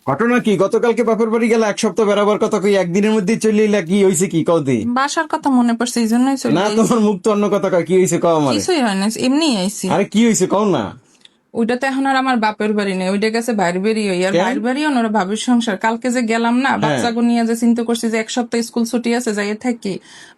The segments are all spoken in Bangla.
ঘটনা কি? গতকালকে বাপের বাড়ি গেলে এক সপ্তাহ বেড়াবার কথা কই, একদিনের মধ্যে চলে এলা, কি হয়েছে? কি কও দি? বাসার কথা মনে পড়ছে এই জন্যই চলে না, আইছি। তোমার মুখ তো অন্য কথা কয়। কি হয়েছে কও আমারে। কিছুই হয় না, এমনি আইছি। আরে কি হয়েছে কও না। ওইটা তো এখন আর আমার বাপের বাড়ি নেই, ওইটা গেছে বাইরের বাড়ি। ওই আর কেন? বাইরের বাড়ি ওনারা ভাবির সংসার। কালকে যে গেলাম না হ্যাঁ। বাচ্চাগো নিয়ে, যে চিন্তা করছি যে এক সপ্তাহ স্কুল ছুটি আছে যাই থাকি,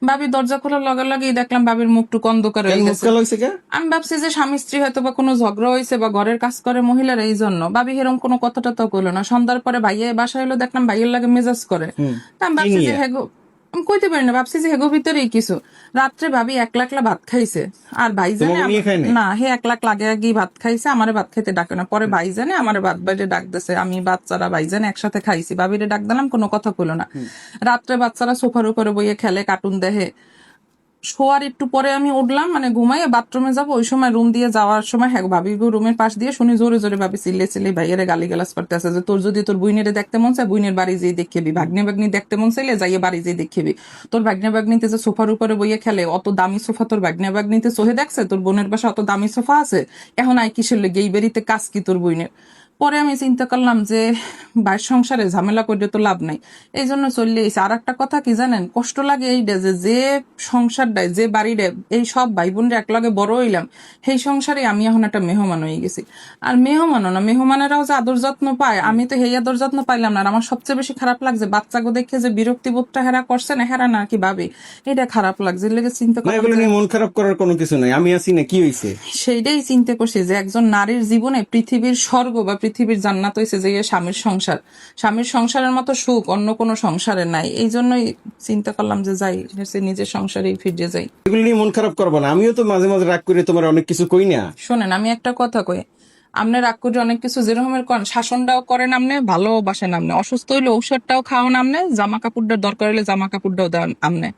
ভাবি দরজা খোলার লগে লগেই দেখলাম ভাবির মুখটুক অন্ধকার কেন হয়ে মুখ গেছে। কালো হয়েছে কে? আমি ভাবছি যে স্বামী স্ত্রী হয়তো বা কোনো ঝগড়া হয়েছে বা ঘরের কাজ করে মহিলারা, এই জন্য ভাবি এরকম কোনো কথাটা তো কইলো না। সন্ধ্যার পরে ভাইয়া বাসায় এলো, দেখলাম ভাইয়ের লাগে মেজাজ করে। তা আমি কি ভাবছি যে নিয়ে? হেগো, আমি কইতে পারি না, ভাবছি যে হেগো ভিতরেই কিছু। রাত্রে ভাবি একলা একলা ভাত খাইছে, আর ভাই জানে তোমাকে নিয়ে খায় নাই? না, হে এক লাখ লাগে আগেই ভাত খাইছে, আমারে ভাত খাইতে ডাকে না। পরে ভাই জানে আমারে ভাত বাইরে ডাক দিছে, আমি বাচ্চারা ভাই জানে একসাথে খাইছি, ভাবিরে ডাক দিলাম, কোনো কথা কইলো না। রাত্রে বাচ্চারা সোফার উপরে বইয়ে খেলে, কার্টুন দেখে। শোয়ার একটু পরে আমি উঠলাম, মানে ঘুমাইয়ে বাথরুমে যাবো, ওই সময় রুম দিয়ে যাওয়ার সময় হ্যাঁ ভাবি রুমের পাশ দিয়ে শুনি জোরে জোরে ভাবি চিল্লে চিল্লে ভাইয়েরে গালি গালাজ করতে আছে যে তোর যদি তোর বুইনেরে দেখতে মন চায় বুইনের বাড়ি যেয়ে দেখবি, ভাগ্নে ভাগ্নি দেখতে মন চাইলে যাইয়ে বাড়ি যেয়ে দেখবি। তোর ভাগ্নে ভাগ্নিতে যে সোফার উপরে বইয়ে খেলে, অত দামি সোফা তোর ভাগ্নে ভাগ্নিতে চোহে দেখছে? তোর বোনের বাসা অত দামি সোফা আছে? এখন আই কিসের লেগে এই বাড়িতে কাজ কি তোর বুইনের? পরে আমি চিন্তা করলাম যে বাইর সংসারে ঝামেলা করলে তো লাভ নাই, এই জন্য চলে এসে। আর একটা কথা কি জানেন, কষ্ট লাগে এইটা যে সংসারটায় যে বাড়িরে এই সব ভাই বোনরা একলগে বড় হইলাম, সেই সংসারে আমি এখন একটা মেহমান হয়ে গেছি। আর মেহমানও না, মেহমানেরাও যে আদর যত্ন পায়, আমি তো সেই আদর যত্ন পাইলাম না। আর আমার সবচেয়ে বেশি খারাপ লাগছে বাচ্চাগো দেখে যে বিরক্তিবোধটা হেরা করছে না, হেরা না কি ভাবে, এটা খারাপ লাগছে। এর লেগে চিন্তা না, করলাম এগুলো যে নিয়ে মন খারাপ করার কোনো কিছু নাই, আমি আছি না। কি হয়েছে? সেইটাই চিন্তা করছি যে একজন নারীর জীবনে পৃথিবীর স্বর্গ বা পৃথিবীর জান্নাত হয়েছে যে স্বামীর সংসার। স্বামীর সংসারের মতো সুখ অন্য কোনো সংসারে নাই। এই জন্যই চিন্তা করলাম যে যাই, নিজের সংসারেই ফিরে যাই। এগুলো নিয়ে মন খারাপ করবো না। আমিও তো মাঝে মাঝে রাগ করে তোমার অনেক কিছু কই না। শোনেন, আমি একটা কথা কই, আপনি রাগ করে অনেক কিছু যেরকমের করেন, শাসনটাও করেন আপনি, ভালোবাসেন আপনি, অসুস্থ হইলে ঔষধটাও খাওয়ান আপনি, জামা কাপড়টার দরকার হলে জামা কাপড়টাও দেন আপনি।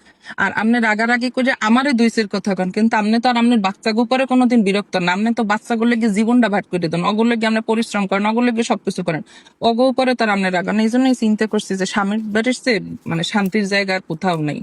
আর আপনি রাগারাগি করে আমারে দুইসের কথা কন, কিন্তু আপনি তো আর আপনার বাচ্চাগুলো পরে কোনোদিন বিরক্ত না। আপনি তো বাচ্চাগুলো গিয়ে জীবনটা ভাট করে দেন, ওগুলো গিয়ে আপনি পরিশ্রম করেন, ওগুলো গিয়ে সবকিছু করেন, ওগো পরে তার আপনি রাগান। এই জন্যই চিন্তা করছি যে স্বামীর বাড়ির চেয়ে মানে শান্তির জায়গা আর কোথাও নেই।